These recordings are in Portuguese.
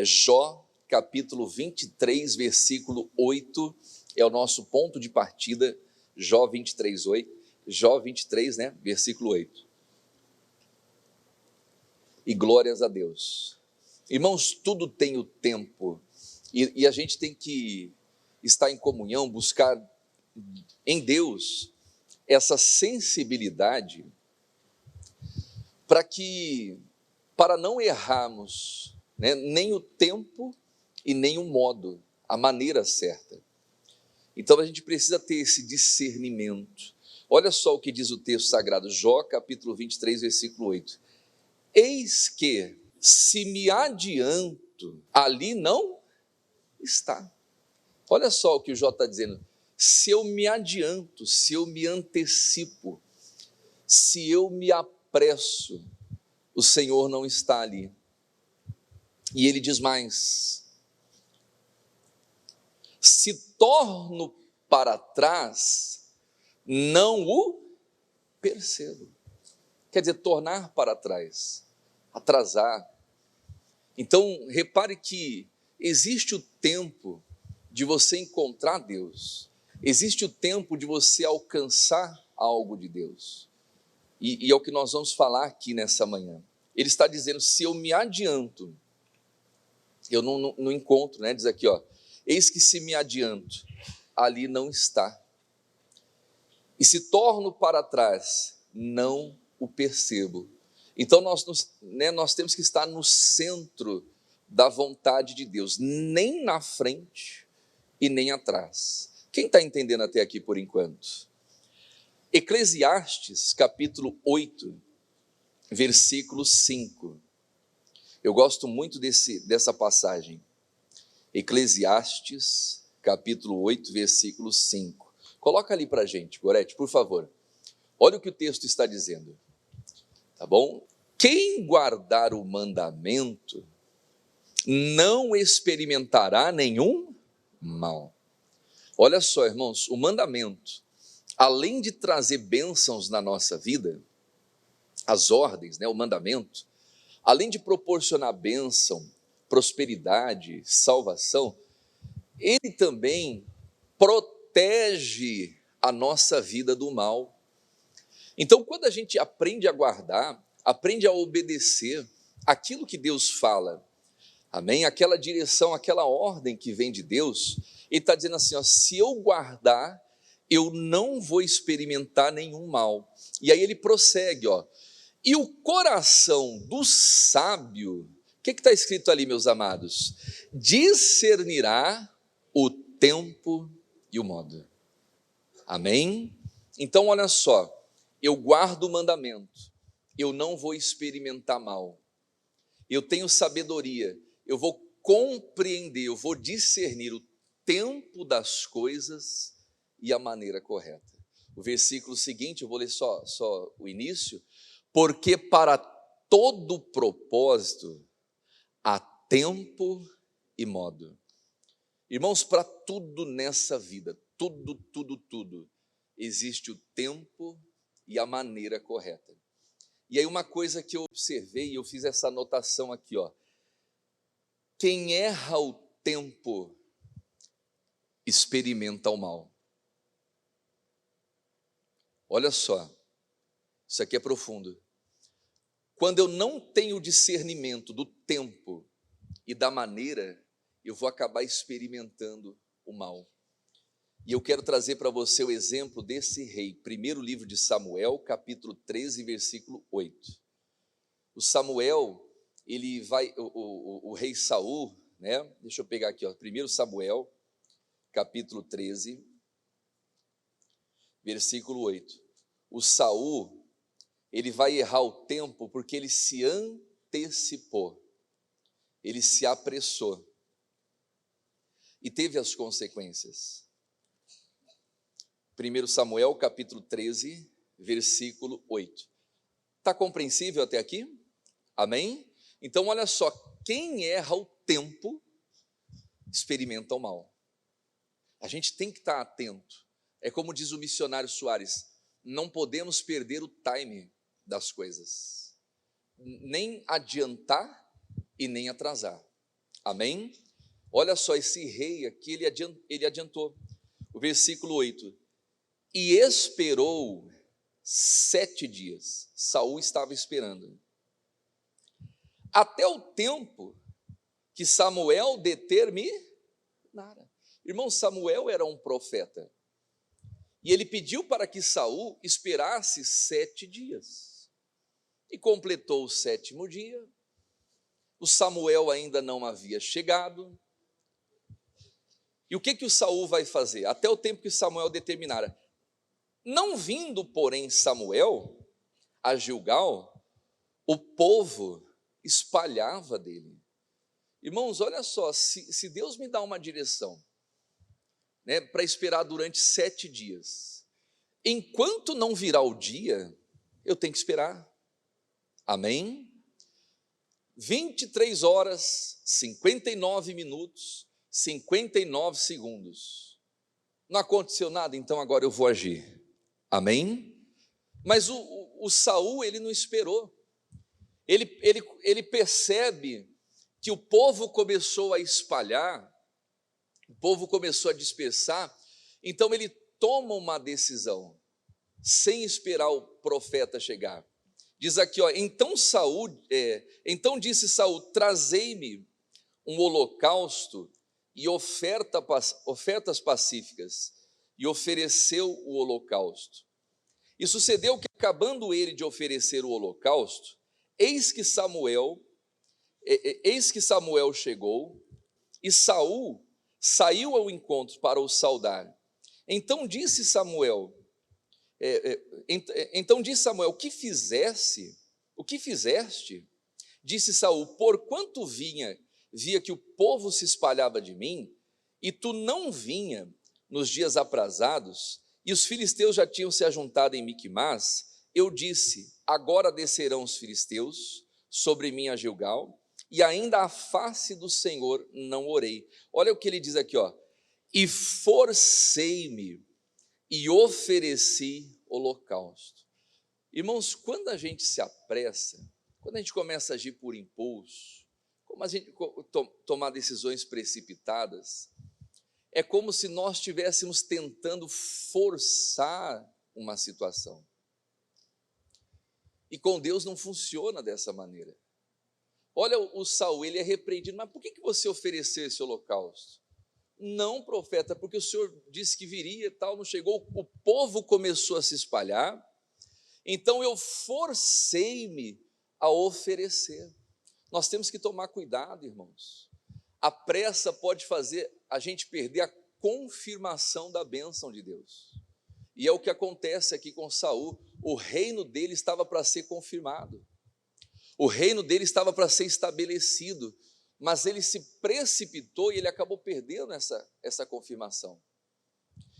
Jó, capítulo 23, versículo 8, é o nosso ponto de partida. Jó 23, 8. Jó 23, né? Versículo 8. E glórias a Deus. Irmãos, tudo tem o tempo, e a gente tem que estar em comunhão, buscar em Deus essa sensibilidade para não errarmos, né, nem o tempo e nem o modo, a maneira certa. Então a gente precisa ter esse discernimento. Olha só o que diz o texto sagrado, Jó capítulo 23, versículo 8. Eis que, se me adianto, ali não está. Olha só o que o Jó está dizendo. Se eu me adianto, se eu me antecipo, se eu me apresso, o Senhor não está ali. E ele diz mais: se torno para trás, não o percebo. Quer dizer, tornar para trás, atrasar. Então, repare que existe o tempo de você encontrar Deus, existe o tempo de você alcançar algo de Deus, e é o que nós vamos falar aqui nessa manhã. Ele está dizendo, se eu me adianto, eu não encontro, né? Diz aqui, ó, eis que se me adianto, ali não está, e se torno para trás, não o percebo. Então nós temos que estar no centro da vontade de Deus, nem na frente e nem atrás. Quem está entendendo até aqui por enquanto? Eclesiastes capítulo 8, versículo 5. Eu gosto muito dessa passagem. Eclesiastes capítulo 8, versículo 5. Coloca ali para a gente, Gorete, por favor. Olha o que o texto está dizendo. Tá bom? Quem guardar o mandamento não experimentará nenhum mal. Olha só, irmãos, o mandamento, além de trazer bênçãos na nossa vida, as ordens, né, o mandamento, além de proporcionar bênção, prosperidade, salvação, ele também protege a nossa vida do mal. Então, quando a gente aprende a guardar, aprende a obedecer aquilo que Deus fala, amém? Aquela direção, aquela ordem que vem de Deus, ele está dizendo assim, ó, se eu guardar, eu não vou experimentar nenhum mal. E aí ele prossegue, ó, e o coração do sábio, o que está escrito ali, meus amados? Discernirá o tempo e o modo. Amém? Então, olha só, eu guardo o mandamento, eu não vou experimentar mal. Eu tenho sabedoria, eu vou compreender, eu vou discernir o tempo das coisas e a maneira correta. O versículo seguinte, eu vou ler só o início. Porque para todo propósito há tempo e modo. Irmãos, para tudo nessa vida, tudo, existe o tempo e a maneira correta. E aí uma coisa que eu observei, eu fiz essa anotação aqui, ó. Quem erra o tempo, experimenta o mal. Olha só, isso aqui é profundo. Quando eu não tenho discernimento do tempo e da maneira, eu vou acabar experimentando o mal. E eu quero trazer para você o exemplo desse rei. Primeiro livro de Samuel, capítulo 13, versículo 8. O Samuel, o rei Saul, né? Deixa eu pegar aqui, ó, 1 Samuel, capítulo 13, versículo 8. O Saul, ele vai errar o tempo porque ele se antecipou, ele se apressou e teve as consequências. 1 Samuel capítulo 13, versículo 8. Está compreensível até aqui? Amém? Então olha só, quem erra o tempo, experimenta o mal. A gente tem que estar atento. É como diz o missionário Soares, não podemos perder o time das coisas, nem adiantar e nem atrasar. Amém? Olha só, esse rei aqui, ele adiantou. O versículo 8. E esperou 7 dias. Saul estava esperando. Até o tempo que Samuel determinara. Irmão, Samuel era um profeta. E ele pediu para que Saul esperasse 7 dias. E completou o 7º dia. O Samuel ainda não havia chegado. E o que o Saul vai fazer? Até o tempo que Samuel determinara. Não vindo, porém, Samuel a Gilgal, o povo espalhava dele. Irmãos, olha só, se Deus me dá uma direção, né, para esperar durante 7 dias, enquanto não virar o dia, eu tenho que esperar. Amém? 23 horas, 59 minutos, 59 segundos. Não aconteceu nada, então agora eu vou agir. Amém? Mas o Saul, ele não esperou. Ele percebe que o povo começou a espalhar, o povo começou a dispersar, então ele toma uma decisão, sem esperar o profeta chegar. Diz aqui, ó, então disse Saul, trazei-me um holocausto e ofertas pacíficas, e ofereceu o holocausto. E sucedeu que, acabando ele de oferecer o holocausto, eis que Samuel chegou, e Saul saiu ao encontro para o saudar. Então disse Samuel, o que fizeste? Disse Saul, porquanto via que o povo se espalhava de mim, e tu não vinha nos dias aprazados, e os filisteus já tinham se ajuntado em Miquimás, eu disse, agora descerão os filisteus sobre mim a Gilgal, e ainda a face do Senhor não orei. Olha o que ele diz aqui, ó, e forcei-me e ofereci holocausto. Irmãos, quando a gente se apressa, quando a gente começa a agir por impulso, como a gente tomar decisões precipitadas, é como se nós estivéssemos tentando forçar uma situação. E com Deus não funciona dessa maneira. Olha, o Saul, ele é repreendido, mas por que você ofereceu esse holocausto? Não, profeta, porque o Senhor disse que viria e tal, não chegou, o povo começou a se espalhar, então eu forcei-me a oferecer. Nós temos que tomar cuidado, irmãos. A pressa pode fazer a gente perder a confirmação da bênção de Deus. E é o que acontece aqui com Saul. O reino dele estava para ser confirmado. O reino dele estava para ser estabelecido, mas ele se precipitou e ele acabou perdendo essa confirmação.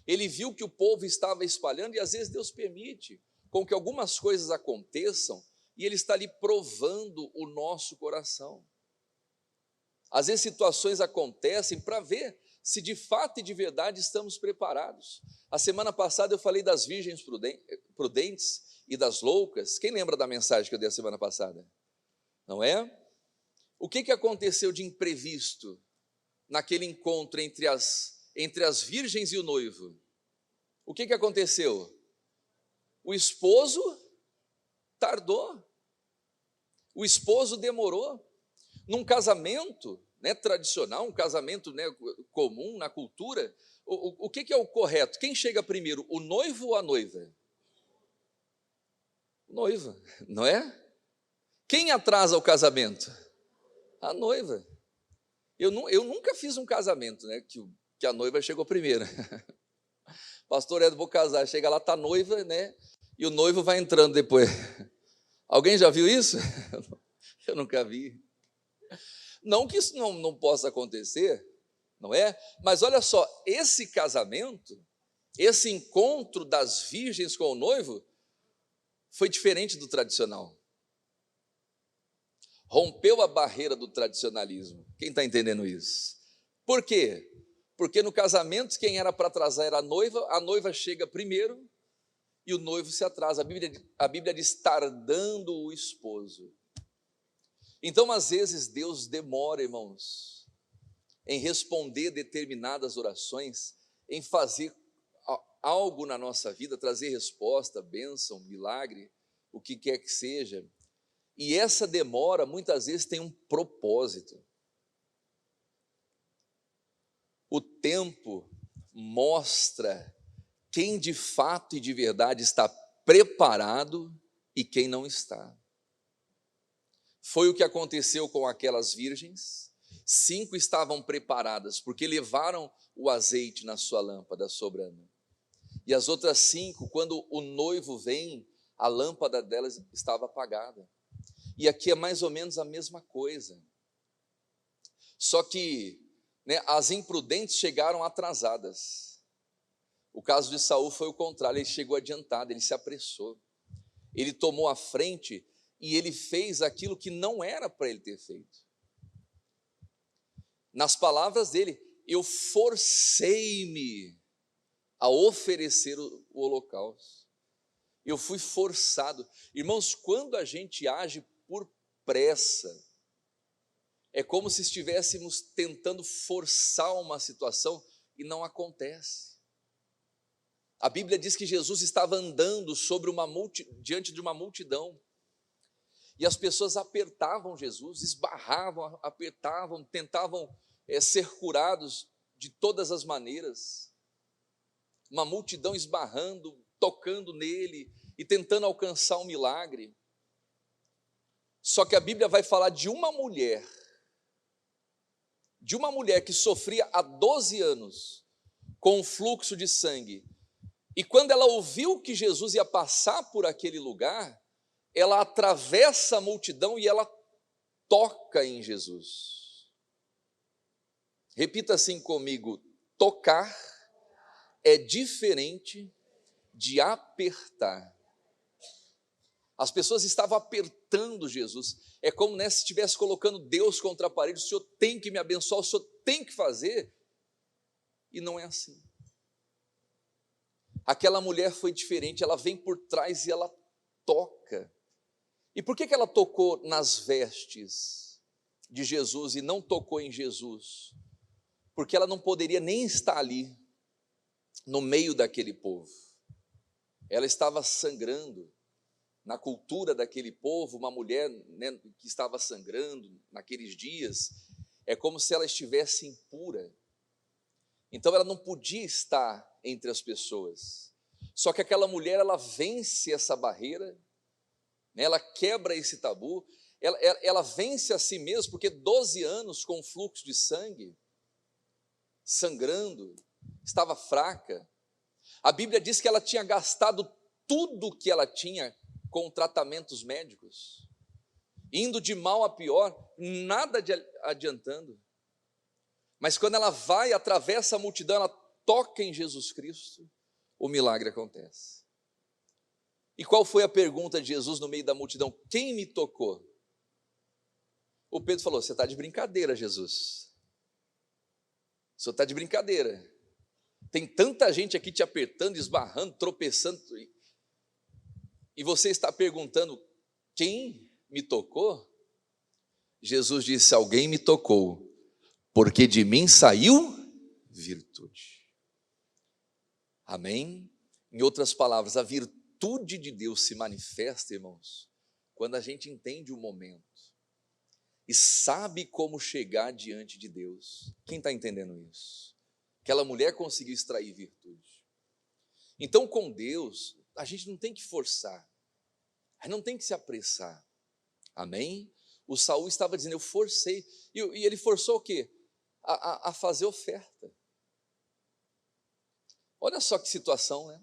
Ele viu que o povo estava espalhando e às vezes Deus permite com que algumas coisas aconteçam e ele está ali provando o nosso coração. Às vezes situações acontecem para ver se de fato e de verdade estamos preparados. A semana passada eu falei das virgens prudentes e das loucas. Quem lembra da mensagem que eu dei a semana passada? Não é? O que aconteceu de imprevisto naquele encontro entre as virgens e o noivo? O que aconteceu? O esposo tardou. O esposo demorou. Num casamento, né, tradicional, um casamento, né, comum na cultura, o que é o correto? Quem chega primeiro, o noivo ou a noiva? Noiva, não é? Quem atrasa o casamento? A noiva. Eu nunca fiz um casamento, né, que a noiva chegou primeiro. Pastor Edo, vou casar, chega lá, está noiva, né, e o noivo vai entrando depois. Alguém já viu isso? Eu nunca vi. Não que isso não possa acontecer, não é? Mas olha só, esse casamento, esse encontro das virgens com o noivo, foi diferente do tradicional. Rompeu a barreira do tradicionalismo. Quem está entendendo isso? Por quê? Porque no casamento, quem era para atrasar era a noiva chega primeiro e o noivo se atrasa. A Bíblia diz, tardando o esposo. Então, às vezes, Deus demora, irmãos, em responder determinadas orações, em fazer algo na nossa vida, trazer resposta, bênção, milagre, o que quer que seja. E essa demora muitas vezes tem um propósito. O tempo mostra quem de fato e de verdade está preparado e quem não está. Foi o que aconteceu com aquelas virgens. 5 estavam preparadas, porque levaram o azeite na sua lâmpada sobrando. E as outras 5, quando o noivo vem, a lâmpada delas estava apagada. E aqui é mais ou menos a mesma coisa. Só que, as imprudentes chegaram atrasadas. O caso de Saul foi o contrário, ele chegou adiantado, ele se apressou. Ele tomou a frente e ele fez aquilo que não era para ele ter feito. Nas palavras dele, eu forcei-me a oferecer o holocausto. Eu fui forçado. Irmãos, quando a gente age por pressa, é como se estivéssemos tentando forçar uma situação e não acontece. A Bíblia diz que Jesus estava andando diante de uma multidão, e as pessoas apertavam Jesus, esbarravam, apertavam, tentavam ser curados de todas as maneiras. Uma multidão esbarrando, tocando nele e tentando alcançar um milagre. Só que a Bíblia vai falar de uma mulher que sofria há 12 anos com um fluxo de sangue. E quando ela ouviu que Jesus ia passar por aquele lugar, ela atravessa a multidão e ela toca em Jesus. Repita assim comigo: tocar é diferente de apertar. As pessoas estavam apertando Jesus. É como se estivesse colocando Deus contra a parede. O Senhor tem que me abençoar, o Senhor tem que fazer. E não é assim. Aquela mulher foi diferente, ela vem por trás e ela toca. E por que ela tocou nas vestes de Jesus e não tocou em Jesus? Porque ela não poderia nem estar ali, no meio daquele povo. Ela estava sangrando. Na cultura daquele povo, uma mulher que estava sangrando naqueles dias, é como se ela estivesse impura. Então ela não podia estar entre as pessoas. Só que aquela mulher, ela vence essa barreira, ela quebra esse tabu, ela vence a si mesma, porque 12 anos com fluxo de sangue, sangrando, estava fraca. A Bíblia diz que ela tinha gastado tudo que ela tinha com tratamentos médicos, indo de mal a pior, nada adiantando. Mas quando ela vai, atravessa a multidão, ela toca em Jesus Cristo, o milagre acontece. E qual foi a pergunta de Jesus no meio da multidão? Quem me tocou? O Pedro falou: você está de brincadeira, Jesus. O senhor está de brincadeira. Tem tanta gente aqui te apertando, esbarrando, tropeçando, e você está perguntando: quem me tocou? Jesus disse: alguém me tocou, porque de mim saiu virtude. Amém? Em outras palavras, a virtude de Deus se manifesta, irmãos, quando a gente entende o momento e sabe como chegar diante de Deus. Quem está entendendo isso? Aquela mulher conseguiu extrair virtude. Então, com Deus, a gente não tem que forçar, a gente não tem que se apressar. Amém? O Saul estava dizendo: eu forcei. E ele forçou o quê? A fazer oferta. Olha só que situação, né?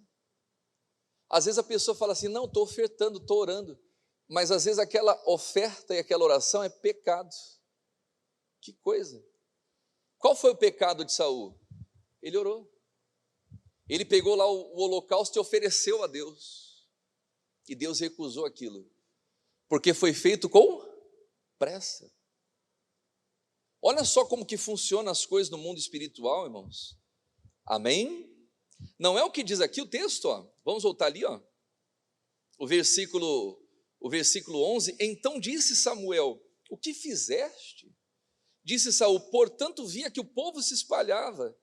Às vezes a pessoa fala assim: não, estou ofertando, estou orando. Mas às vezes aquela oferta e aquela oração é pecado. Que coisa. Qual foi o pecado de Saul? Ele orou. Ele pegou lá o holocausto e ofereceu a Deus. E Deus recusou aquilo, porque foi feito com pressa. Olha só como que funcionam as coisas no mundo espiritual, irmãos. Amém? Não é o que diz aqui o texto, ó. Vamos voltar ali, ó. O versículo 11. Então disse Samuel: o que fizeste? Disse Saul: portanto via que o povo se espalhava,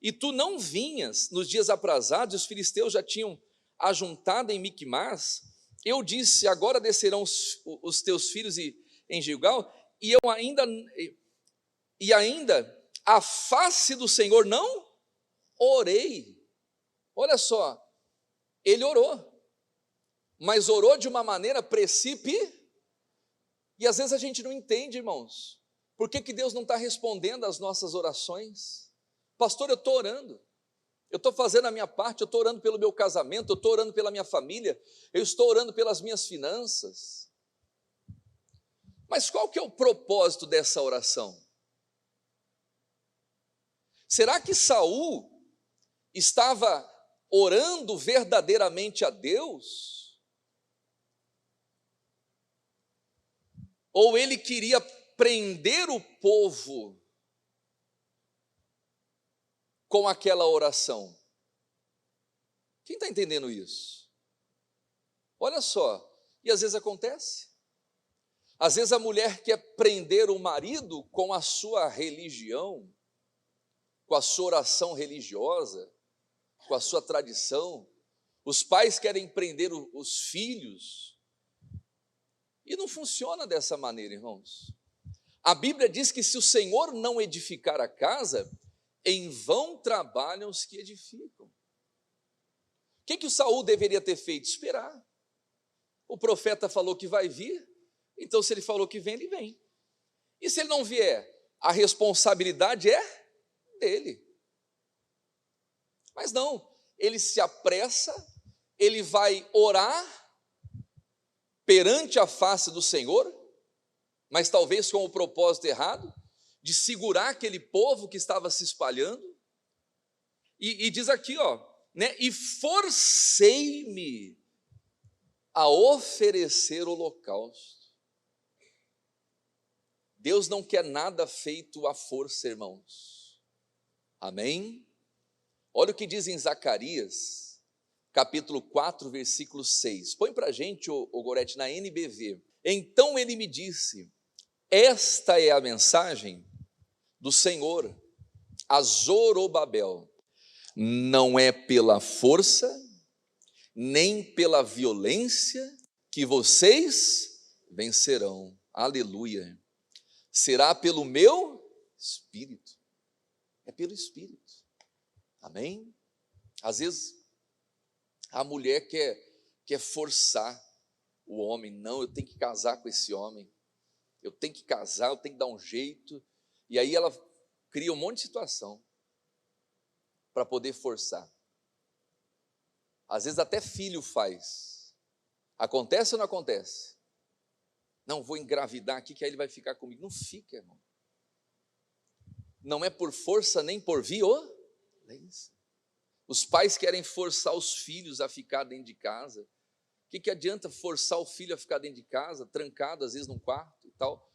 e tu não vinhas nos dias aprazados, e os filisteus já tinham ajuntado em Miquimás. Eu disse: agora descerão os teus filhos em Gilgal, e ainda a face do Senhor não orei. Olha só, ele orou, mas orou de uma maneira e às vezes a gente não entende, irmãos, por que Deus não está respondendo às nossas orações? Pastor, eu estou orando, eu estou fazendo a minha parte, eu estou orando pelo meu casamento, eu estou orando pela minha família, eu estou orando pelas minhas finanças, mas qual que é o propósito dessa oração? Será que Saul estava orando verdadeiramente a Deus? Ou ele queria prender o povo com aquela oração? Quem está entendendo isso? Olha só, e às vezes acontece. Às vezes a mulher quer prender o marido com a sua religião, com a sua oração religiosa, com a sua tradição. Os pais querem prender os filhos, e não funciona dessa maneira, irmãos. A Bíblia diz que se o Senhor não edificar a casa, em vão trabalham os que edificam. O que o Saul deveria ter feito? Esperar. O profeta falou que vai vir, então se ele falou que vem, ele vem. E se ele não vier, a responsabilidade é dele. Mas não, ele se apressa, ele vai orar perante a face do Senhor, mas talvez com o propósito errado, de segurar aquele povo que estava se espalhando, e diz aqui, né, e forcei-me a oferecer holocausto. Deus não quer nada feito à força, irmãos. Amém? Olha o que diz em Zacarias, capítulo 4, versículo 6. Põe para a gente, o Gorete, na NBV. Então ele me disse: esta é a mensagem do Senhor a Zorobabel. Não é pela força, nem pela violência que vocês vencerão. Aleluia. Será pelo meu Espírito. É pelo Espírito. Amém? Às vezes a mulher quer forçar o homem. Não, eu tenho que casar com esse homem. Eu tenho que casar, eu tenho que dar um jeito. E aí ela cria um monte de situação para poder forçar. Às vezes até filho faz. Acontece ou não acontece? Não, vou engravidar aqui que aí ele vai ficar comigo. Não fica, irmão. Não é por força nem por violência. Os pais querem forçar os filhos a ficar dentro de casa. O que adianta forçar o filho a ficar dentro de casa, trancado, às vezes num quarto e tal?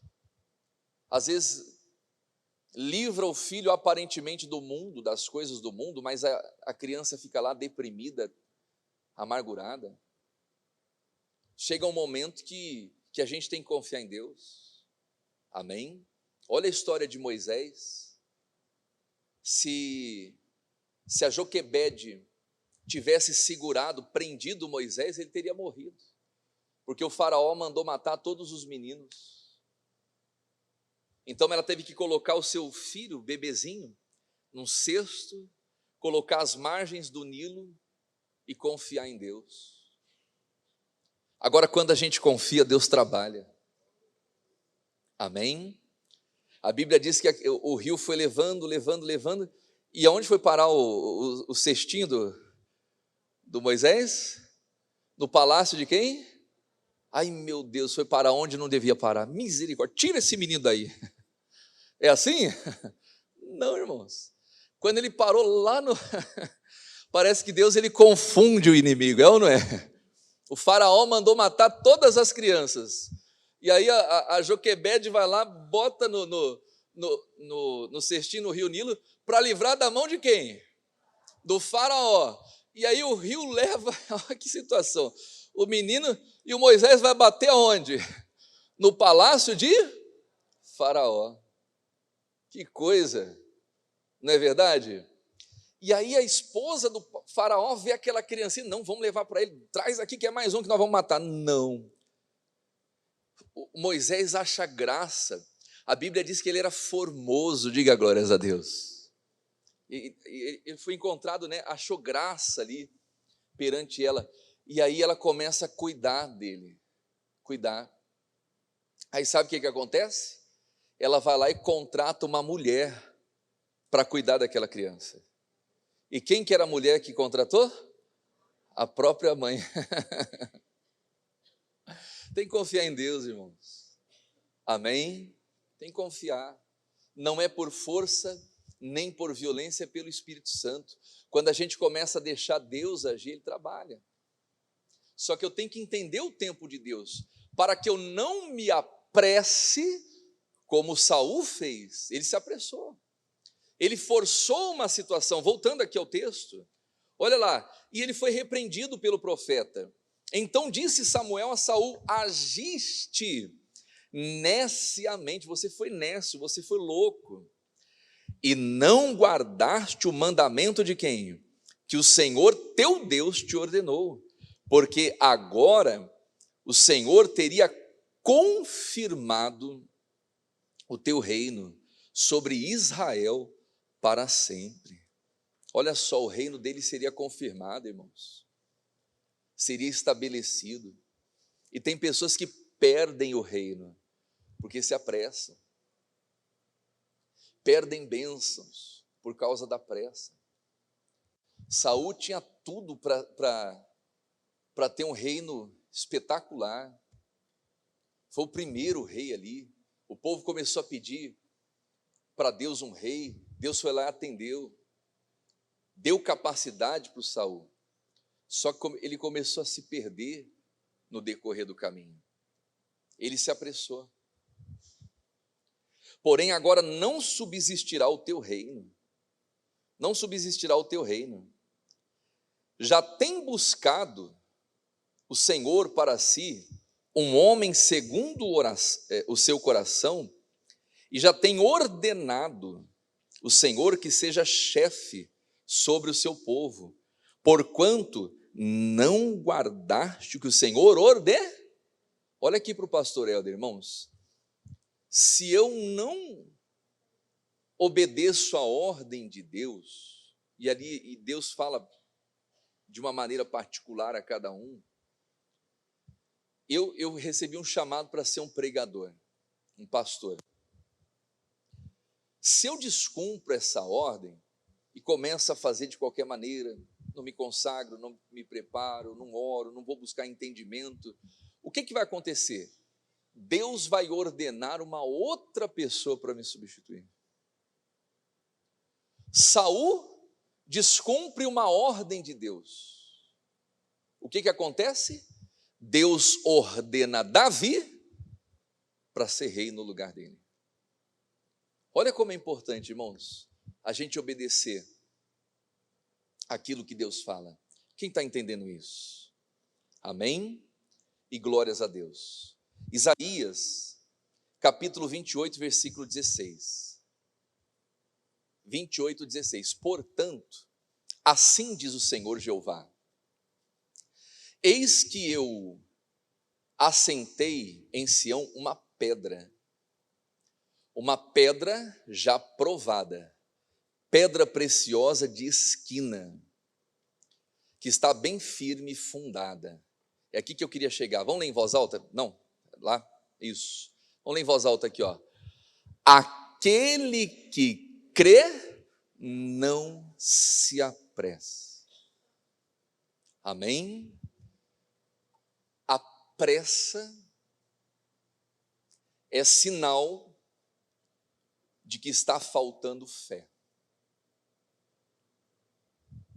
Às vezes livra o filho aparentemente do mundo, das coisas do mundo, mas a criança fica lá deprimida, amargurada. Chega um momento que a gente tem que confiar em Deus. Amém? Olha a história de Moisés. Se a Joquebede tivesse segurado, prendido Moisés, ele teria morrido, porque o faraó mandou matar todos os meninos. Então ela teve que colocar o seu filho, bebezinho, num cesto, colocar às margens do Nilo e confiar em Deus. Agora, quando a gente confia, Deus trabalha. Amém? A Bíblia diz que o rio foi levando, e aonde foi parar o cestinho do Moisés? No palácio de quem? Ai, meu Deus, foi parar onde não devia parar. Misericórdia, tira esse menino daí. É assim? Não, irmãos. Quando ele parou lá no... Parece que Deus, ele confunde o inimigo, é ou não é? O faraó mandou matar todas as crianças. E aí a Joquebede vai lá, bota no cestinho, no rio Nilo, para livrar da mão de quem? Do faraó. E aí o rio leva, olha que situação, o menino e o Moisés vai bater aonde? No palácio de faraó. Que coisa, não é verdade? E aí a esposa do faraó vê aquela criancinha, não, vamos levar para ele, traz aqui que é mais um que nós vamos matar. Não. Moisés acha graça. A Bíblia diz que ele era formoso, diga glórias a Deus. Ele foi encontrado, né, achou graça ali perante ela. E aí ela começa a cuidar dele, cuidar. Aí sabe o que acontece? Ela vai lá e contrata uma mulher para cuidar daquela criança. E quem que era a mulher que contratou? A própria mãe. Tem que confiar em Deus, irmãos. Amém? Tem que confiar. Não é por força, nem por violência, é pelo Espírito Santo. Quando a gente começa a deixar Deus agir, Ele trabalha. Só que eu tenho que entender o tempo de Deus, para que eu não me apresse, como Saul fez. Ele se apressou. Ele forçou uma situação, voltando aqui ao texto, olha lá, e ele foi repreendido pelo profeta. Então disse Samuel a Saul: agiste neciamente, você foi nécio, você foi louco, e não guardaste o mandamento de quem? Que o Senhor teu Deus te ordenou, porque agora o Senhor teria confirmado o teu reino sobre Israel para sempre. Olha só, o reino dele seria confirmado, irmãos, seria estabelecido. E tem pessoas que perdem o reino porque se apressam, perdem bênçãos por causa da pressa. Saul tinha tudo para ter um reino espetacular, foi o primeiro rei ali. O povo começou a pedir para Deus um rei, Deus foi lá e atendeu, deu capacidade para o Saul, só que ele começou a se perder no decorrer do caminho, ele se apressou. Porém agora não subsistirá o teu reino, não subsistirá o teu reino, já tem buscado o Senhor para si um homem segundo o seu coração, e já tem ordenado o Senhor que seja chefe sobre o seu povo, porquanto não guardaste o que o Senhor ordenou. Olha aqui para o pastor Helder, irmãos, se eu não obedeço a ordem de Deus, e Deus fala de uma maneira particular a cada um, eu recebi um chamado para ser um pregador, um pastor. Se eu descumpro essa ordem e começo a fazer de qualquer maneira, não me consagro, não me preparo, não oro, não vou buscar entendimento, o que vai acontecer? Deus vai ordenar uma outra pessoa para me substituir. Saul descumpre uma ordem de Deus. O que acontece? Deus ordena Davi para ser rei no lugar dele. Olha como é importante, irmãos, a gente obedecer aquilo que Deus fala. Quem está entendendo isso? Amém? E glórias a Deus. Isaías, capítulo 28, versículo 16. 28, 16. Portanto, assim diz o Senhor Jeová: eis que eu assentei em Sião uma pedra já provada, pedra preciosa de esquina, que está bem firme e fundada. É aqui que eu queria chegar. Vamos ler em voz alta? Não, lá, isso. Vamos ler em voz alta aqui, ó. Aquele que crê, não se apresse. Amém? A pressa é sinal de que está faltando fé.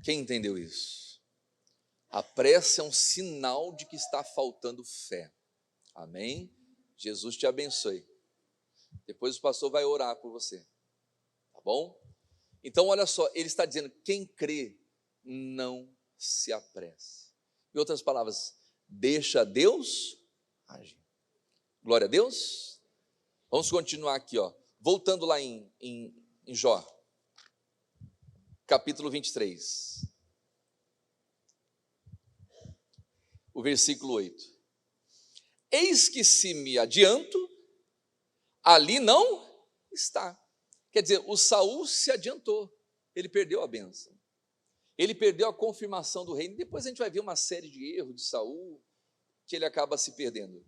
Quem entendeu isso? A pressa é um sinal de que está faltando fé. Amém? Jesus te abençoe. Depois o pastor vai orar por você. Tá bom? Então, olha só, ele está dizendo: quem crê, não se apresse. Em outras palavras, deixa Deus agir. Glória a Deus. Vamos continuar aqui, ó. Voltando lá em Jó, capítulo 23, o versículo 8. Eis que se me adianto, ali não está. Quer dizer, o Saul se adiantou, ele perdeu a bênção, ele perdeu a confirmação do reino. Depois a gente vai ver uma série de erros de Saul, que ele acaba se perdendo.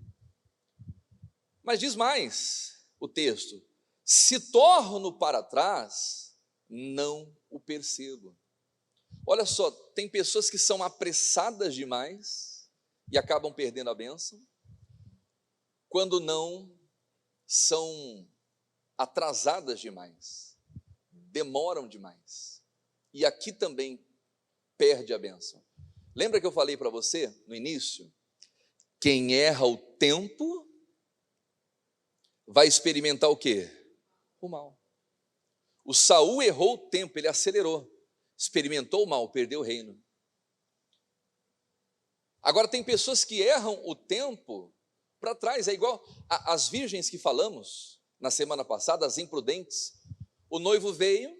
Mas diz mais o texto: se torno para trás, não o percebo. Olha só, tem pessoas que são apressadas demais e acabam perdendo a bênção, quando não são atrasadas demais, demoram demais, e aqui também perde a bênção. Lembra que eu falei para você no início? Quem erra o tempo vai experimentar o quê? O mal. O Saul errou o tempo, ele acelerou, experimentou o mal, perdeu o reino. Agora tem pessoas que erram o tempo para trás, é igual as virgens que falamos na semana passada, as imprudentes. O noivo veio,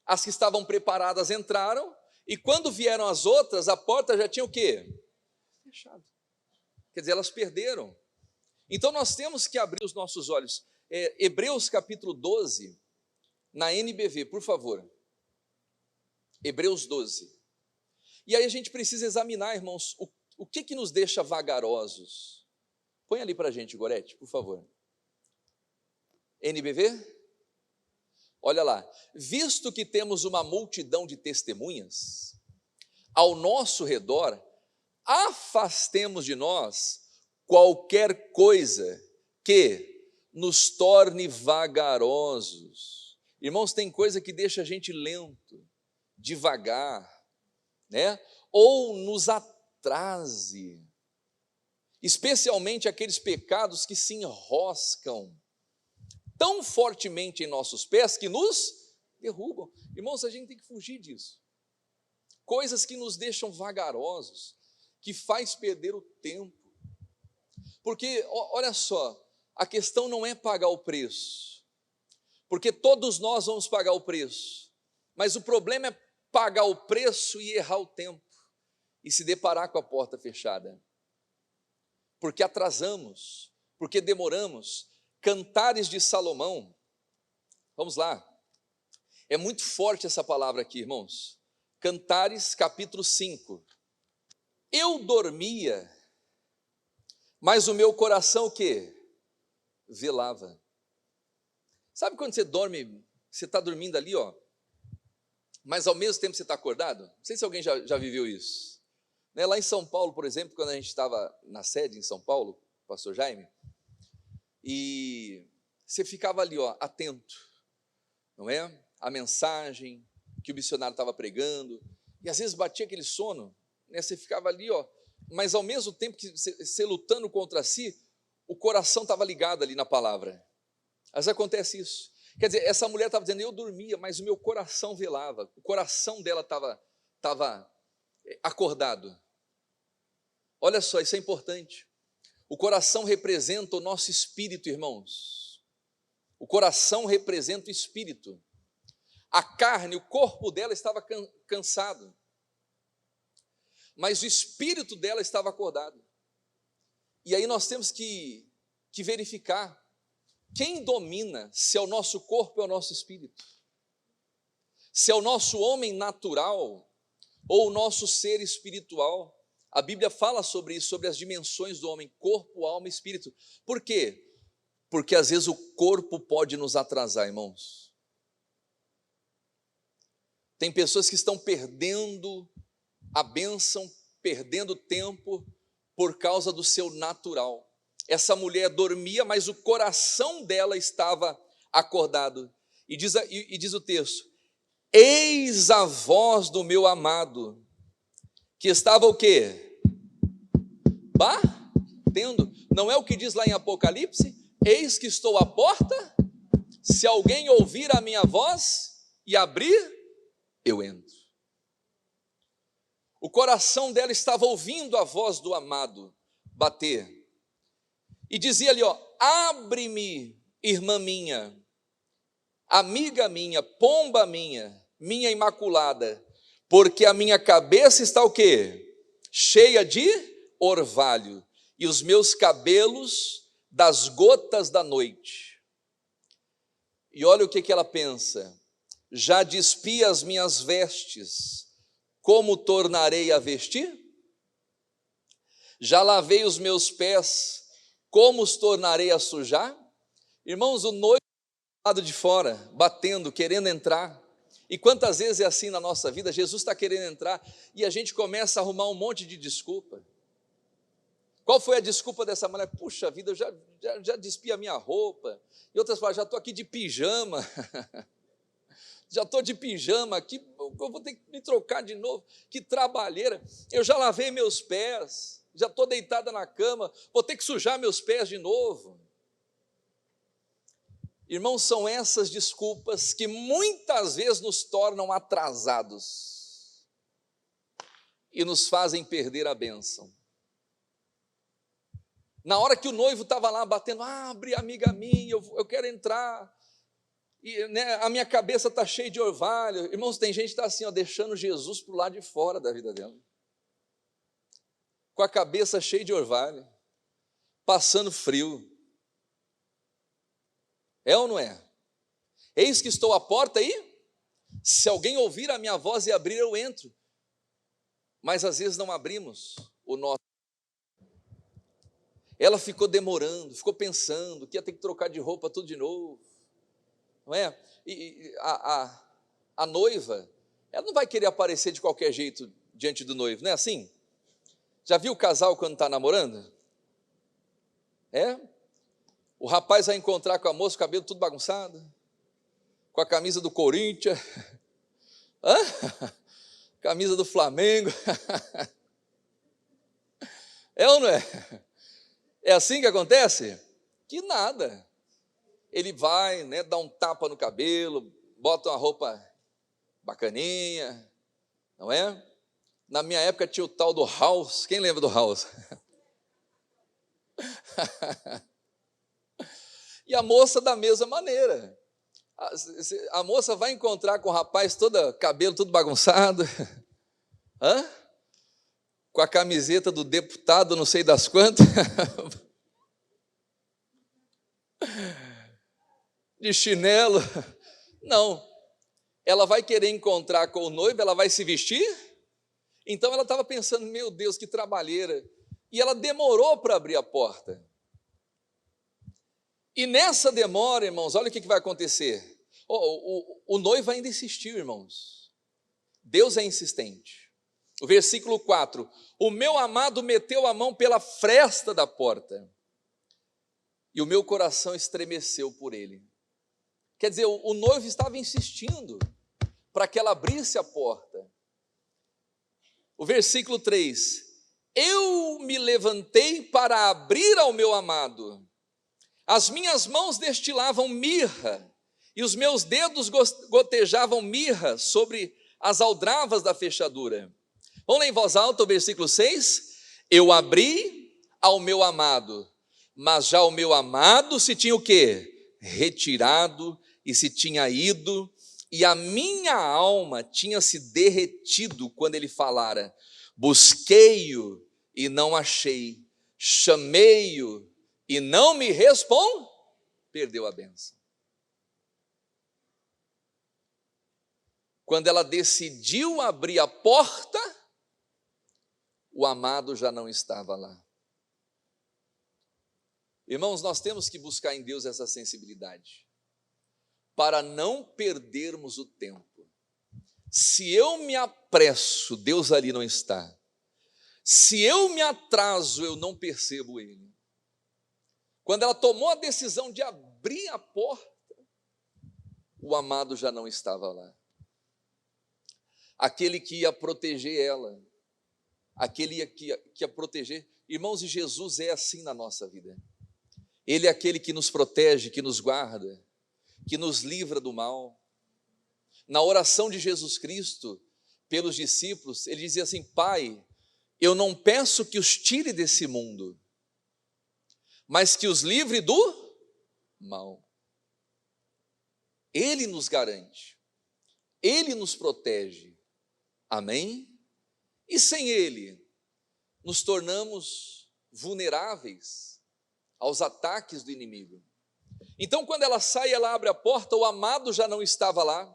as que estavam preparadas entraram, e quando vieram as outras, a porta já tinha o quê? Fechado. Quer dizer, elas perderam. Então nós temos que abrir os nossos olhos. Hebreus capítulo 12, na NBV, por favor. Hebreus 12. E aí a gente precisa examinar, irmãos, o que nos deixa vagarosos. Põe ali para a gente, Gorete, por favor. NBV? Olha lá. Visto que temos uma multidão de testemunhas ao nosso redor, afastemos de nós qualquer coisa que nos torne vagarosos. Irmãos, tem coisa que deixa a gente lento, devagar, né? Ou nos atrase, especialmente aqueles pecados que se enroscam tão fortemente em nossos pés que nos derrubam. Irmãos, a gente tem que fugir disso. Coisas que nos deixam vagarosos, que faz perder o tempo. Porque, olha só, a questão não é pagar o preço, porque todos nós vamos pagar o preço, mas o problema é pagar o preço e errar o tempo, e se deparar com a porta fechada, porque atrasamos, porque demoramos. Cantares de Salomão, vamos lá, é muito forte essa palavra aqui, irmãos. Cantares capítulo 5. Eu dormia, mas o meu coração o quê? Velava. Sabe quando você dorme, você está dormindo ali, ó, mas ao mesmo tempo você está acordado? Não sei se alguém já viveu isso. Né? Lá em São Paulo, por exemplo, quando a gente estava na sede em São Paulo, pastor Jaime, e você ficava ali, ó, atento, não é? A mensagem que o missionário estava pregando, e às vezes batia aquele sono, né? Você ficava ali, ó, mas ao mesmo tempo que você lutando contra si, o coração estava ligado ali na palavra. Às vezes acontece isso. Quer dizer, essa mulher estava dizendo, eu dormia, mas o meu coração velava, o coração dela estava acordado. Olha só, isso é importante. O coração representa o nosso espírito, irmãos. O coração representa o espírito. A carne, o corpo dela estava cansado, mas o espírito dela estava acordado. E aí nós temos que verificar quem domina, se é o nosso corpo ou é o nosso espírito, se é o nosso homem natural ou o nosso ser espiritual. A Bíblia fala sobre isso, sobre as dimensões do homem, corpo, alma e espírito. Por quê? Porque às vezes o corpo pode nos atrasar, irmãos. Tem pessoas que estão perdendo a bênção, perdendo tempo por causa do seu natural. Essa mulher dormia, mas o coração dela estava acordado. E diz o texto, eis a voz do meu amado, que estava o quê? Batendo. Não é o que diz lá em Apocalipse? Eis que estou à porta, se alguém ouvir a minha voz e abrir, eu entro. O coração dela estava ouvindo a voz do amado bater. E dizia ali, ó, abre-me, irmã minha. amiga minha, pomba minha, minha imaculada, porque a minha cabeça está o quê? Cheia de orvalho, e os meus cabelos das gotas da noite. E olha o que ela pensa: já despi as minhas vestes, como tornarei a vestir? Já lavei os meus pés, como os tornarei a sujar? Irmãos, o noivo do lado de fora, batendo, querendo entrar. E quantas vezes é assim na nossa vida? Jesus está querendo entrar e a gente começa a arrumar um monte de desculpa. Qual foi a desculpa dessa mulher? Puxa vida, eu já despi a minha roupa. E outras falam, já estou aqui de pijama. Já estou de pijama aqui, eu vou ter que me trocar de novo. Que trabalheira. Eu já lavei meus pés, já estou deitada na cama, vou ter que sujar meus pés de novo. Irmãos, são essas desculpas que muitas vezes nos tornam atrasados e nos fazem perder a bênção. Na hora que o noivo estava lá batendo, abre, amiga minha, eu quero entrar, e, né, a minha cabeça está cheia de orvalho. Irmãos, tem gente que está assim, ó, deixando Jesus para o lado de fora da vida dela, com a cabeça cheia de orvalho, passando frio. É ou não é? Eis que estou à porta aí, se alguém ouvir a minha voz e abrir, eu entro. Mas às vezes não abrimos o nosso. Ela ficou demorando, ficou pensando que ia ter que trocar de roupa tudo de novo, não é? E a noiva, ela não vai querer aparecer de qualquer jeito diante do noivo, não é assim? Já viu o casal quando está namorando? É? O rapaz vai encontrar com a moça, o cabelo tudo bagunçado, com a camisa do Corinthians, camisa do Flamengo. É ou não é? É assim que acontece? Que nada. Ele vai, né, dá um tapa no cabelo, bota uma roupa bacaninha, não é? Na minha época tinha o tal do house. Quem lembra do house? E a moça da mesma maneira. A moça vai encontrar com o rapaz todo cabelo tudo bagunçado, com a camiseta do deputado não sei das quantas, de chinelo. Não, ela vai querer encontrar com o noivo, ela vai se vestir. Então ela estava pensando, meu Deus, que trabalheira, e ela demorou para abrir a porta. E nessa demora, irmãos, olha o que vai acontecer. O noivo ainda insistiu, irmãos. Deus é insistente. O versículo 4: o meu amado meteu a mão pela fresta da porta, e o meu coração estremeceu por ele. Quer dizer, o noivo estava insistindo para que ela abrisse a porta. O versículo 3: eu me levantei para abrir ao meu amado, as minhas mãos destilavam mirra, e os meus dedos gotejavam mirra sobre as aldravas da fechadura. Vamos ler em voz alta o versículo 6: eu abri ao meu amado, mas já o meu amado se tinha o quê? Retirado e se tinha ido, e a minha alma tinha se derretido quando ele falara. Busquei-o e não achei, chamei-o e não me respondeu. Perdeu a bênção. Quando ela decidiu abrir a porta, o amado já não estava lá. Irmãos, nós temos que buscar em Deus essa sensibilidade, para não perdermos o tempo. Se eu me apresso, Deus ali não está. Se eu me atraso, eu não percebo Ele. Quando ela tomou a decisão de abrir a porta, o amado já não estava lá. Aquele que ia proteger ela, aquele que ia proteger. Irmãos, e Jesus é assim na nossa vida. Ele é aquele que nos protege, que nos guarda, que nos livra do mal. Na oração de Jesus Cristo pelos discípulos, ele dizia assim: Pai, eu não peço que os tire desse mundo, mas que os livre do mal. Ele nos garante, Ele nos protege, amém? E sem Ele, nos tornamos vulneráveis aos ataques do inimigo. Então, quando ela sai, ela abre a porta, o amado já não estava lá,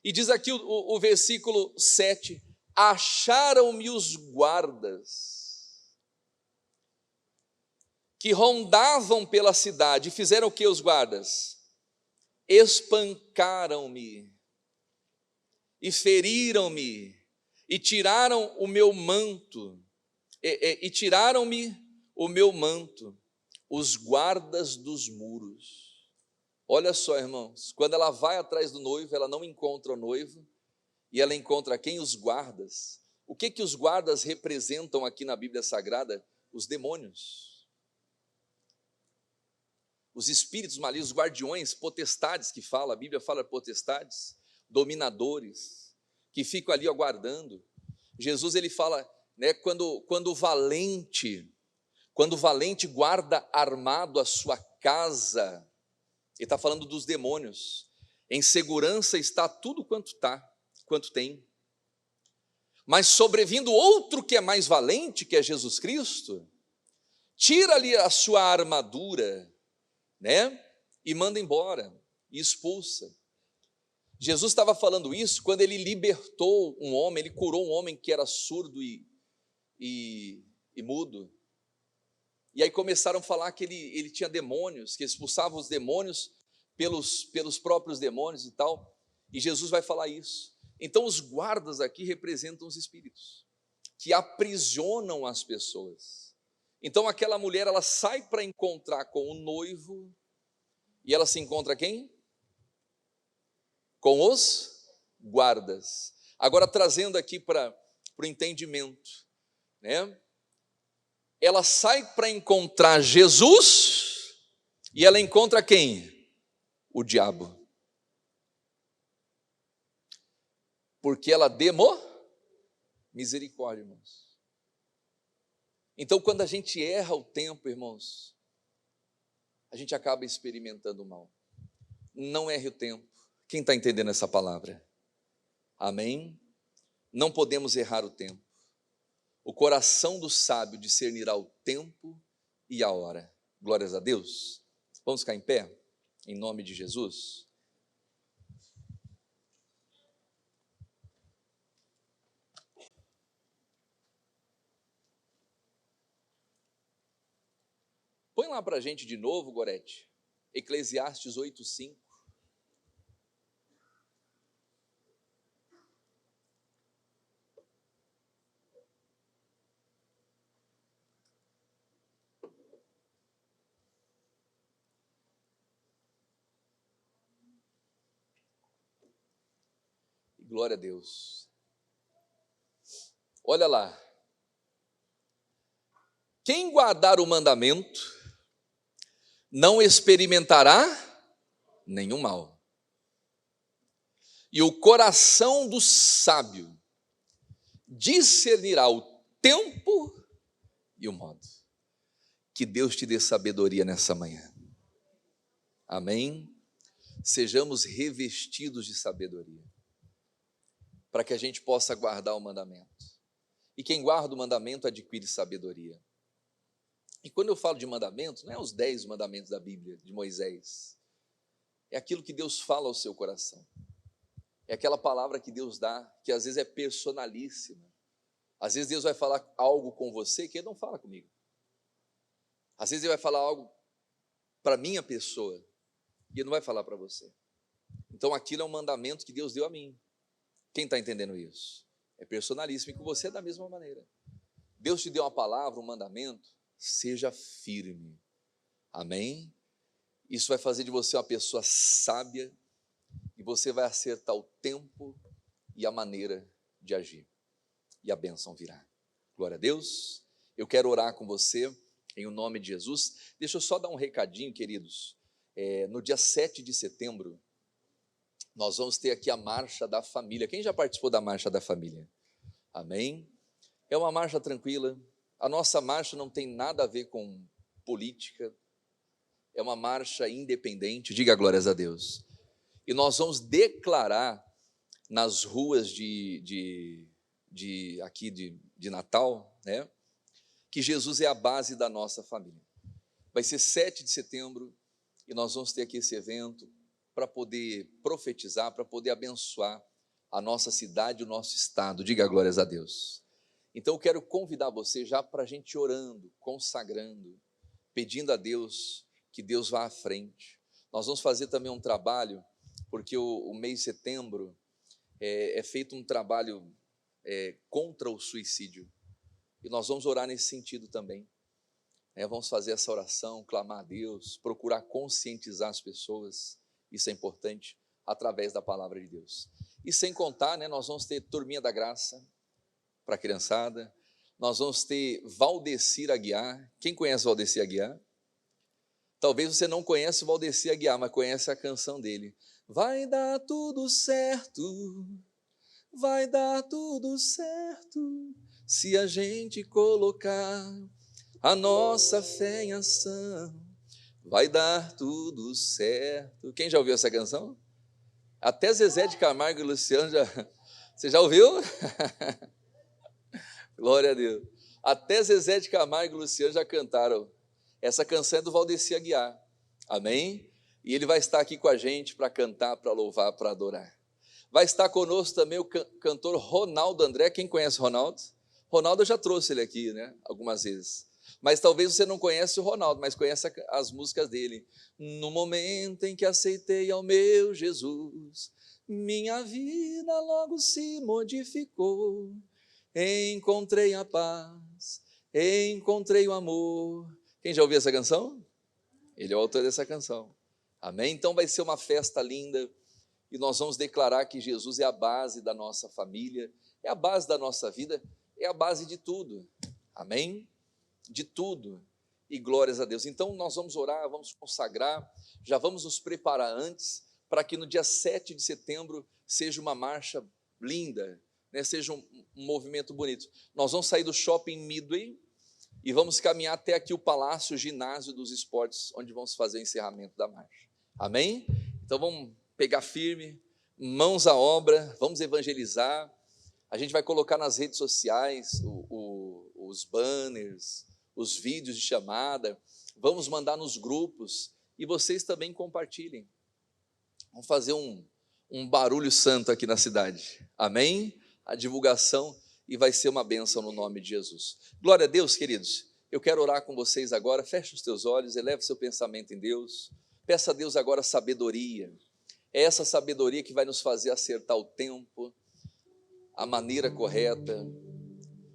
e diz aqui o versículo 7, acharam-me os guardas, que rondavam pela cidade, fizeram o que os guardas? Espancaram-me, e feriram-me, e tiraram o meu manto, e tiraram-me o meu manto, os guardas dos muros. Olha só, irmãos, quando ela vai atrás do noivo, ela não encontra o noivo, e ela encontra quem? Os guardas. O que os guardas representam aqui na Bíblia Sagrada? Os demônios, os espíritos malignos, os guardiões, potestades que fala, a Bíblia fala potestades, dominadores, que ficam ali aguardando. Jesus, ele fala, né, quando o valente guarda armado a sua casa, ele está falando dos demônios, em segurança está tudo quanto tem, mas sobrevindo outro que é mais valente, que é Jesus Cristo, tira ali a sua armadura, né, e manda embora, e expulsa. Jesus estava falando isso quando ele libertou um homem, ele curou um homem que era surdo e mudo. E aí começaram a falar que ele tinha demônios, que expulsava os demônios pelos próprios demônios e tal. E Jesus vai falar isso. Então os guardas aqui representam os espíritos, que aprisionam as pessoas. Então aquela mulher, ela sai para encontrar com o noivo, e ela se encontra quem? Com os guardas. Agora trazendo aqui para o entendimento, né? Ela sai para encontrar Jesus, e ela encontra quem? O diabo. Porque ela misericórdia, irmãos. Então, quando a gente erra o tempo, irmãos, a gente acaba experimentando o mal. Não erre o tempo. Quem está entendendo essa palavra? Amém? Não podemos errar o tempo. O coração do sábio discernirá o tempo e a hora. Glórias a Deus. Vamos ficar em pé, em nome de Jesus. Põe lá para a gente de novo, Gorete, Eclesiastes 8:5. Glória a Deus. Olha lá. Quem guardar o mandamento não experimentará nenhum mal. E o coração do sábio discernirá o tempo e o modo. Que Deus te dê sabedoria nessa manhã. Amém? Sejamos revestidos de sabedoria, para que a gente possa guardar o mandamento. E quem guarda o mandamento adquire sabedoria. E quando eu falo de mandamento, não é os 10 mandamentos da Bíblia, de Moisés. É aquilo que Deus fala ao seu coração. É aquela palavra que Deus dá, que às vezes é personalíssima. Às vezes Deus vai falar algo com você que Ele não fala comigo. Às vezes Ele vai falar algo para a minha pessoa e Ele não vai falar para você. Então aquilo é um mandamento que Deus deu a mim. Quem está entendendo isso? É personalíssimo, e com você é da mesma maneira. Deus te deu uma palavra, um mandamento, seja firme. Amém? Isso vai fazer de você uma pessoa sábia, e você vai acertar o tempo e a maneira de agir. E a bênção virá. Glória a Deus. Eu quero orar com você, em o nome de Jesus. Deixa eu só dar um recadinho, queridos. No dia 7 de setembro, nós vamos ter aqui a Marcha da Família. Quem já participou da Marcha da Família? Amém? É uma marcha tranquila. A nossa marcha não tem nada a ver com política. É uma marcha independente. Diga glórias a Deus. e nós vamos declarar nas ruas aqui de Natal, né, que Jesus é a base da nossa família. Vai ser 7 de setembro e nós vamos ter aqui esse evento para poder profetizar, para poder abençoar a nossa cidade, o nosso estado. Diga glórias a Deus. Então eu quero convidar você já para a gente ir orando, consagrando, pedindo a Deus que Deus vá à frente. Nós vamos fazer também um trabalho, porque o mês de setembro é feito um trabalho contra o suicídio, e nós vamos orar nesse sentido também. Vamos fazer essa oração, clamar a Deus, procurar conscientizar as pessoas, isso é importante, através da palavra de Deus. E sem contar, nós vamos ter Turminha da Graça para a criançada, nós vamos ter Valdecir Aguiar. Quem conhece Valdecir Aguiar? Talvez você não conheça o Valdecir Aguiar, mas conhece a canção dele. Vai dar tudo certo, vai dar tudo certo, se a gente colocar a nossa fé em ação, vai dar tudo certo. Quem já ouviu essa canção? Até Zezé de Camargo e Luciano você já ouviu? Glória a Deus. Até Zezé de Camargo e Luciano já cantaram. Essa canção é do Valdecir Aguiar. Amém? E ele vai estar aqui com a gente para cantar, para louvar, para adorar. Vai estar conosco também o cantor Ronaldo André. Quem conhece Ronaldo? Ronaldo, eu já trouxe ele aqui, algumas vezes. Mas talvez você não conhece o Ronaldo, mas conhece as músicas dele. No momento em que aceitei ao meu Jesus, minha vida logo se modificou. Encontrei a paz, encontrei o amor. Quem já ouviu essa canção? Ele é o autor dessa canção. Amém? Então vai ser uma festa linda e nós vamos declarar que Jesus é a base da nossa família, é a base da nossa vida, é a base de tudo. Amém? De tudo. E glórias a Deus. Então nós vamos orar, vamos consagrar, já vamos nos preparar antes para que no dia 7 de setembro seja uma marcha linda, seja um movimento bonito. Nós vamos sair do shopping Midway e vamos caminhar até aqui o Palácio Ginásio dos Esportes, onde vamos fazer o encerramento da marcha. Amém? Então vamos pegar firme, mãos à obra, vamos evangelizar. A gente vai colocar nas redes sociais os banners, os vídeos de chamada, vamos mandar nos grupos e vocês também compartilhem. Vamos fazer um barulho santo aqui na cidade. Amém? A divulgação, e vai ser uma bênção no nome de Jesus. Glória a Deus, queridos. Eu quero orar com vocês agora. Feche os teus olhos, eleve seu pensamento em Deus. Peça a Deus agora sabedoria. É essa sabedoria que vai nos fazer acertar o tempo, a maneira correta.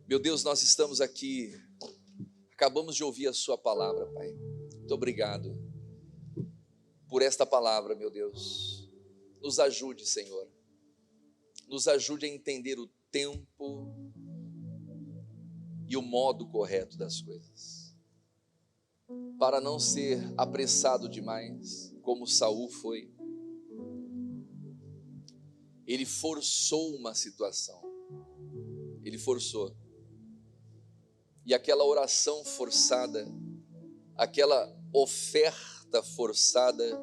Meu Deus, nós estamos aqui, acabamos de ouvir a sua palavra, Pai. Muito obrigado por esta palavra, meu Deus. Nos ajude, Senhor. Nos ajude a entender o tempo e o modo correto das coisas, para não ser apressado demais, como Saul foi. Ele forçou uma situação, ele forçou, e aquela oração forçada, aquela oferta forçada,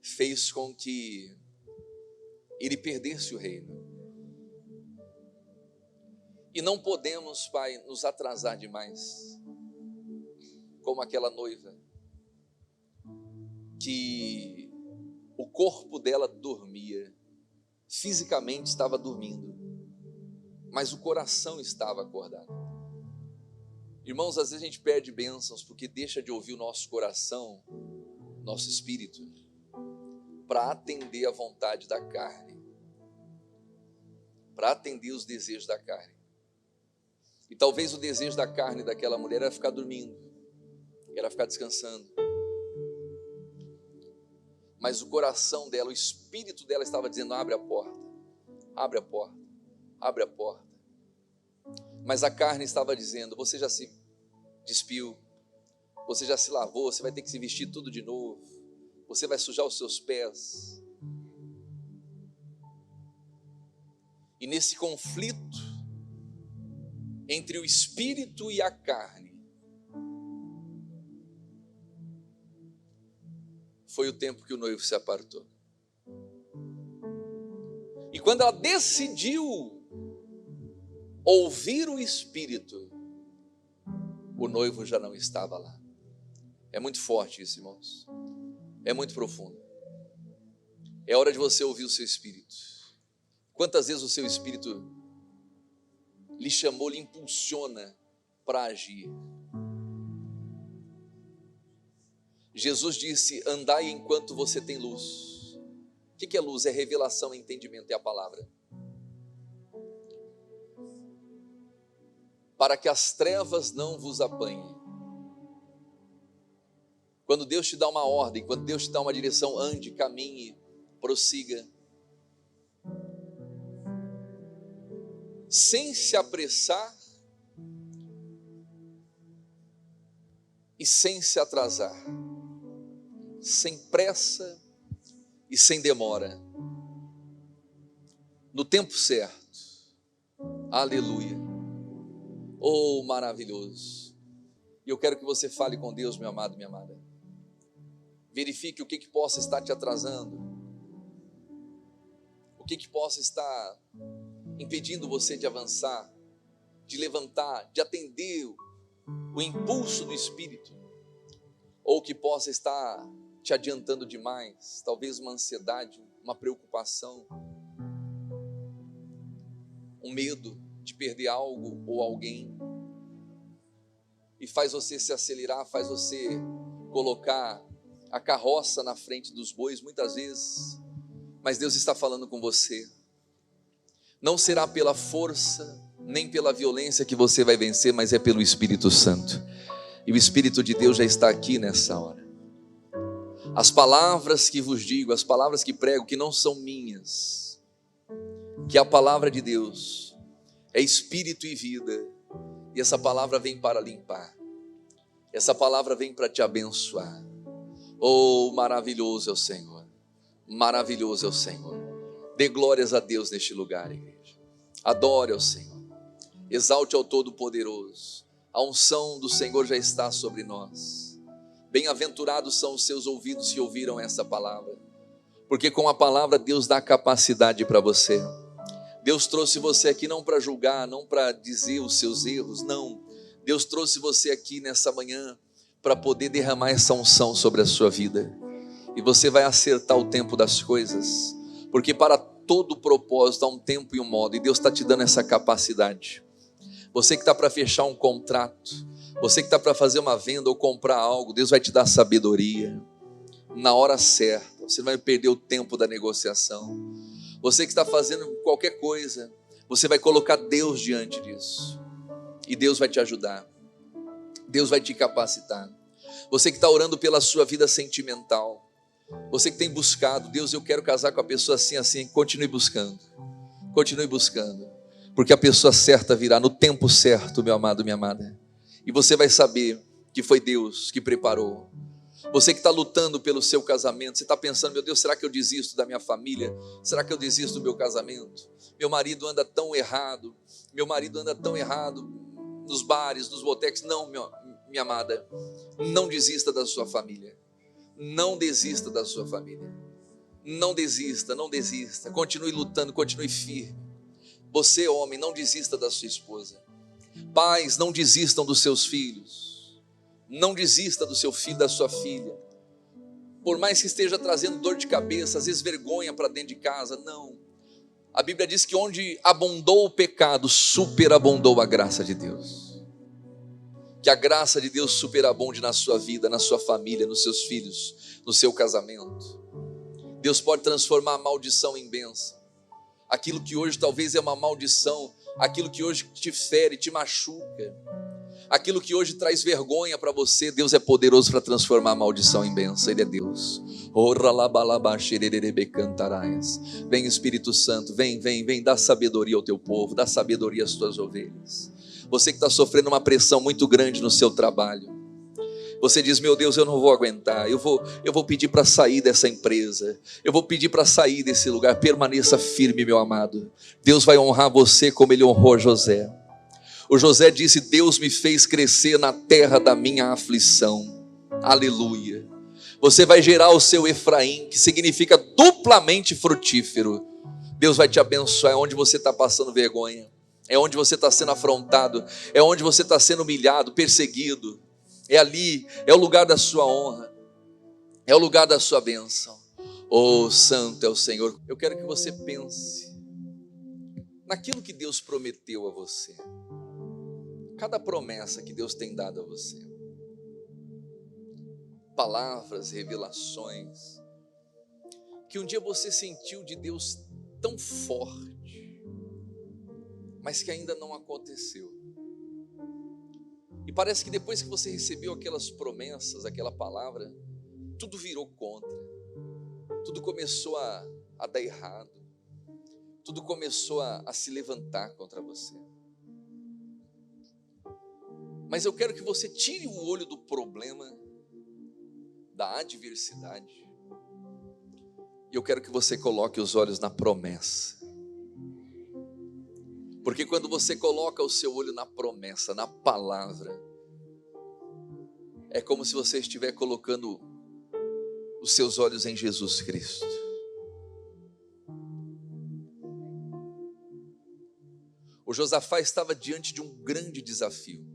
fez com que ele perdesse o reino. E não podemos, Pai, nos atrasar demais, como aquela noiva, que o corpo dela dormia, fisicamente estava dormindo, mas o coração estava acordado. Irmãos, às vezes a gente perde bênçãos porque deixa de ouvir o nosso coração, nosso espírito, para atender a vontade da carne, para atender os desejos da carne. E talvez o desejo da carne daquela mulher era ficar dormindo, era ficar descansando. Mas o coração dela, o espírito dela estava dizendo: abre a porta, abre a porta, abre a porta. Mas a carne estava dizendo: você já se despiu, você já se lavou, você vai ter que se vestir tudo de novo, você vai sujar os seus pés. E nesse conflito entre o espírito e a carne, foi o tempo que o noivo se apartou. E quando ela decidiu ouvir o Espírito, o noivo já não estava lá. É muito forte isso, irmãos. É muito profundo. É hora de você ouvir o seu Espírito. Quantas vezes o seu Espírito lhe chamou, lhe impulsiona para agir? Jesus disse: andai enquanto você tem luz. O que é luz? É revelação, entendimento, é a palavra. Para que as trevas não vos apanhem. Quando Deus te dá uma ordem, quando Deus te dá uma direção, ande, caminhe, prossiga. Sem se apressar e sem se atrasar. Sem pressa e sem demora. No tempo certo. Aleluia. Oh, maravilhoso. E eu quero que você fale com Deus, meu amado, minha amada. Verifique o que possa estar te atrasando. O que possa estar impedindo você de avançar, de levantar, de atender o impulso do Espírito. Ou que possa estar te adiantando demais, talvez uma ansiedade, uma preocupação, um medo de perder algo ou alguém, e faz você se acelerar, faz você colocar a carroça na frente dos bois, muitas vezes. Mas Deus está falando com você. Não será pela força, nem pela violência que você vai vencer, mas é pelo Espírito Santo. E o Espírito de Deus já está aqui nessa hora. As palavras que vos digo, as palavras que prego, que não são minhas, que a palavra de Deus é espírito e vida, e essa palavra vem para limpar, essa palavra vem para te abençoar. Oh, maravilhoso é o Senhor, maravilhoso é o Senhor. Dê glórias a Deus neste lugar, igreja. Adore ao Senhor, exalte ao Todo-Poderoso. A unção do Senhor já está sobre nós. Bem-aventurados são os seus ouvidos que ouviram essa palavra, porque com a palavra Deus dá capacidade para você. Deus trouxe você aqui não para julgar, não para dizer os seus erros, não. Deus trouxe você aqui nessa manhã para poder derramar essa unção sobre a sua vida. E você vai acertar o tempo das coisas, porque para todo propósito há um tempo e um modo, e Deus está te dando essa capacidade. Você que está para fechar um contrato, você que está para fazer uma venda ou comprar algo, Deus vai te dar sabedoria na hora certa. Você não vai perder o tempo da negociação. Você que está fazendo qualquer coisa, você vai colocar Deus diante disso, e Deus vai te ajudar. Deus vai te capacitar. Você que está orando pela sua vida sentimental, você que tem buscado, Deus, eu quero casar com a pessoa assim, assim, continue buscando, porque a pessoa certa virá no tempo certo, meu amado, minha amada. E você vai saber que foi Deus que preparou. Você que está lutando pelo seu casamento, você está pensando: meu Deus, será que eu desisto da minha família? Será que eu desisto do meu casamento? Meu marido anda tão errado, nos bares, nos botecos. Não, minha amada, não desista da sua família. Não desista da sua família. Não desista. Continue lutando, continue firme. Você, homem, não desista da sua esposa. Pais, não desistam dos seus filhos. Não desista do seu filho, da sua filha. Por mais que esteja trazendo dor de cabeça, às vezes vergonha para dentro de casa, não. A Bíblia diz que onde abundou o pecado, superabundou a graça de Deus. Que a graça de Deus superabunde na sua vida, na sua família, nos seus filhos, no seu casamento. Deus pode transformar a maldição em bênção. Aquilo que hoje talvez é uma maldição, aquilo que hoje te fere, te machuca, aquilo que hoje traz vergonha para você, Deus é poderoso para transformar a maldição em bênção. Ele é Deus. Vem, Espírito Santo, vem, dá sabedoria ao teu povo, dá sabedoria às tuas ovelhas. Você que está sofrendo uma pressão muito grande no seu trabalho, você diz: meu Deus, eu não vou aguentar, eu vou pedir para sair dessa empresa, eu vou pedir para sair desse lugar. Permaneça firme, meu amado. Deus vai honrar você como Ele honrou José. O José disse: Deus me fez crescer na terra da minha aflição. Aleluia. Você vai gerar o seu Efraim, que significa duplamente frutífero. Deus vai te abençoar. É onde você está passando vergonha, é onde você está sendo afrontado, é onde você está sendo humilhado, perseguido. É ali, é o lugar da sua honra, é o lugar da sua bênção. Oh, santo é o Senhor. Eu quero que você pense naquilo que Deus prometeu a você. Cada promessa que Deus tem dado a você. Palavras, revelações, que um dia você sentiu de Deus tão forte, mas que ainda não aconteceu. E parece que depois que você recebeu aquelas promessas, aquela palavra, tudo virou contra, tudo começou a dar errado, tudo começou a se levantar contra você. Mas eu quero que você tire o olho do problema, da adversidade, e eu quero que você coloque os olhos na promessa. Porque quando você coloca o seu olho na promessa, na palavra, é como se você estiver colocando os seus olhos em Jesus Cristo. O Josafá estava diante de um grande desafio.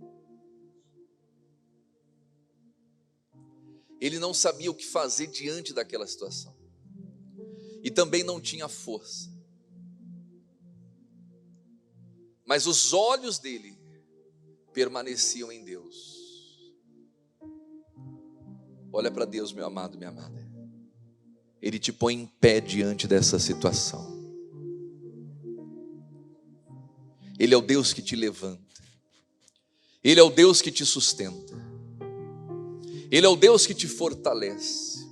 Ele não sabia o que fazer diante daquela situação. E também não tinha força. Mas os olhos dele permaneciam em Deus. Olha para Deus, meu amado, minha amada. Ele te põe em pé diante dessa situação. Ele é o Deus que te levanta. Ele é o Deus que te sustenta. Ele é o Deus que te fortalece.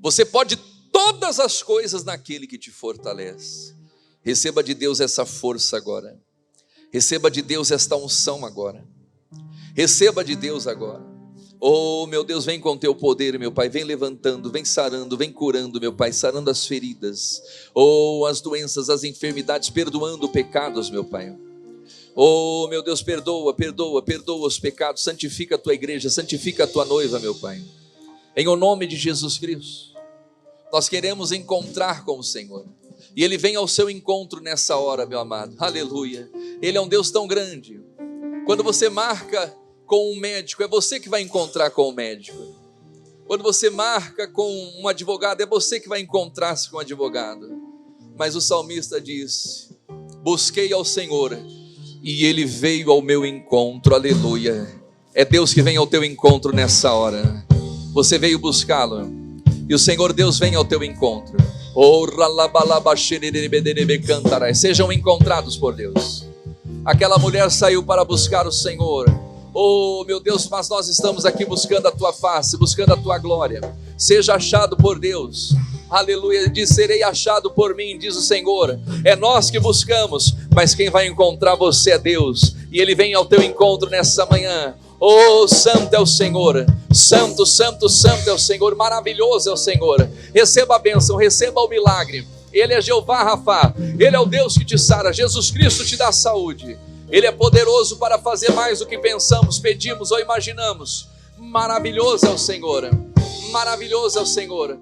Você pode todas as coisas naquele que te fortalece. Receba de Deus essa força agora. Receba de Deus esta unção agora. Receba de Deus agora. Oh, meu Deus, vem com teu poder, meu Pai. Vem levantando, vem sarando, vem curando, meu Pai. Sarando as feridas. Oh, as doenças, as enfermidades. Perdoando pecados, meu Pai. Oh, meu Deus, perdoa os pecados. Santifica a tua igreja, santifica a tua noiva, meu Pai. Em o nome de Jesus Cristo. Nós queremos encontrar com o Senhor. E Ele vem ao seu encontro nessa hora, meu amado. Aleluia. Ele é um Deus tão grande. Quando você marca com um médico, é você que vai encontrar com o médico. Quando você marca com um advogado, é você que vai encontrar-se com o advogado. Mas o salmista diz: busquei ao Senhor e Ele veio ao meu encontro. Aleluia. É Deus que vem ao teu encontro nessa hora. Você veio buscá-lo e o Senhor Deus vem ao teu encontro. Sejam encontrados por Deus. Aquela mulher saiu para buscar o Senhor. Oh, meu Deus, mas nós estamos aqui buscando a tua face, buscando a tua glória. Seja achado por Deus. Aleluia. Diz: serei achado por mim, diz o Senhor. É nós que buscamos, mas quem vai encontrar você é Deus. E Ele vem ao teu encontro nessa manhã. Oh, santo é o Senhor. Santo, santo, santo é o Senhor. Maravilhoso é o Senhor. Receba a bênção, receba o milagre. Ele é Jeová Rafá. Ele é o Deus que te sara. Jesus Cristo te dá saúde. Ele é poderoso para fazer mais do que pensamos, pedimos ou imaginamos. Maravilhoso é o Senhor. Maravilhoso é o Senhor.